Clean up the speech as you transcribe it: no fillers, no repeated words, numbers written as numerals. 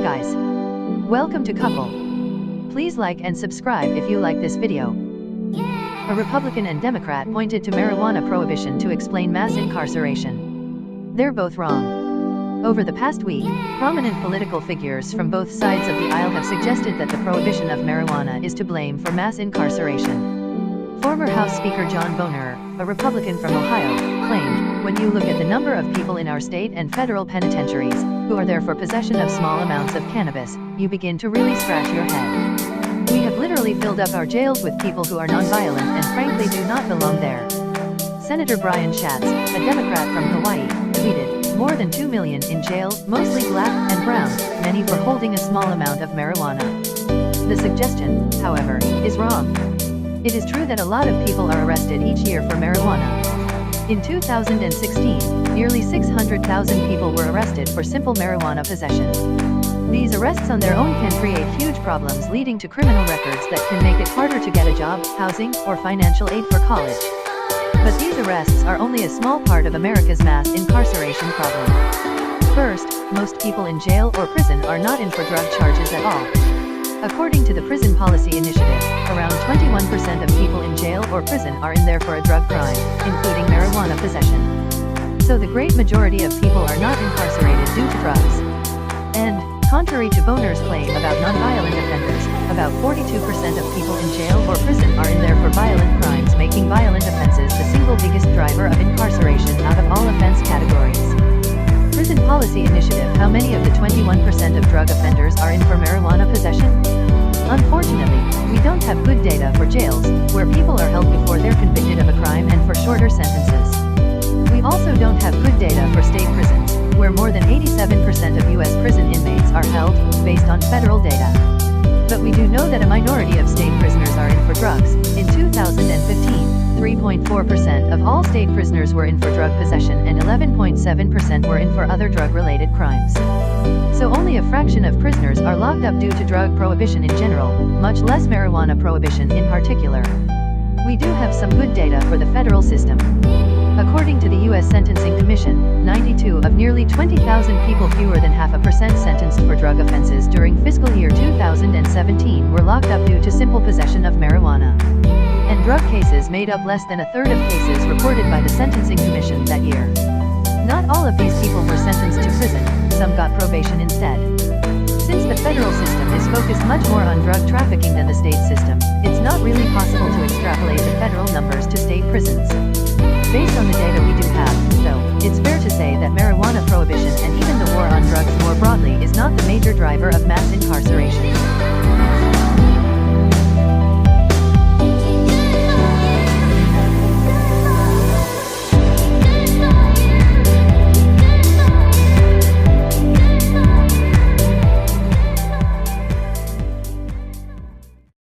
guys. Welcome to Couple. Please like and subscribe if you like this video. A Republican and Democrat pointed to marijuana prohibition to explain mass incarceration. They're both wrong. Over the past week, prominent political figures from both sides of the aisle have suggested that the prohibition of marijuana is to blame for mass incarceration. Former House Speaker John Boehner, a Republican from Ohio, claimed, "When you look at the number of people in our state and federal penitentiaries who are there for possession of small amounts of cannabis, you begin to really scratch your head. We have literally filled up our jails with people who are nonviolent and frankly do not belong there." Senator Brian Schatz, a Democrat from Hawaii, tweeted, "More than 2 million in jail, mostly black and brown, many for holding a small amount of marijuana." The suggestion, however, is wrong. It is true that a lot of people are arrested each year for marijuana. In 2016, nearly 600,000 people were arrested for simple marijuana possession. These arrests on their own can create huge problems, leading to criminal records that can make it harder to get a job, housing, or financial aid for college. But these arrests are only a small part of America's mass incarceration problem. First, most people in jail or prison are not in for drug charges at all. According to the Prison Policy Initiative, around 21% of people in jail or prison are in there for a drug crime, including marijuana possession. So the great majority of people are not incarcerated due to drugs. And, contrary to Boehner's claim about nonviolent offenders, about 42% of people in jail or prison are in there for violent crimes, making violent offenses the single biggest driver of incarceration out of all offense categories. Prison Policy Initiative: how many of the 21% of drug offenders are in for marijuana possession? Unfortunately, we don't have good data for jails, where people are held before they're convicted of a crime and for shorter sentences. We also don't have good data for state prisons, where more than 87% of U.S. prison inmates are held, based on federal data. But we do know that a minority of state prisoners are in for drugs. In 2015, 3.4% of all state prisoners were in for drug possession and 11.7% were in for other drug-related crimes. So only a fraction of prisoners are locked up due to drug prohibition in general, much less marijuana prohibition in particular. We do have some good data for the federal system. According to the U.S. Sentencing Commission, 92 of nearly 20,000 people, fewer than 0.5%, sentenced for drug offenses during fiscal year 2017 were locked up due to simple possession of marijuana. And drug cases made up less than a third of cases reported by the Sentencing Commission that year. Not all of these people were sentenced to prison, some got probation instead. Since the federal system is focused much more on drug trafficking than the state system, it's not really possible to extrapolate the federal numbers to state prisons. Based on the data we do have, though, it's fair to say that marijuana prohibition and even the war on drugs more broadly is not the major driver of mass incarceration.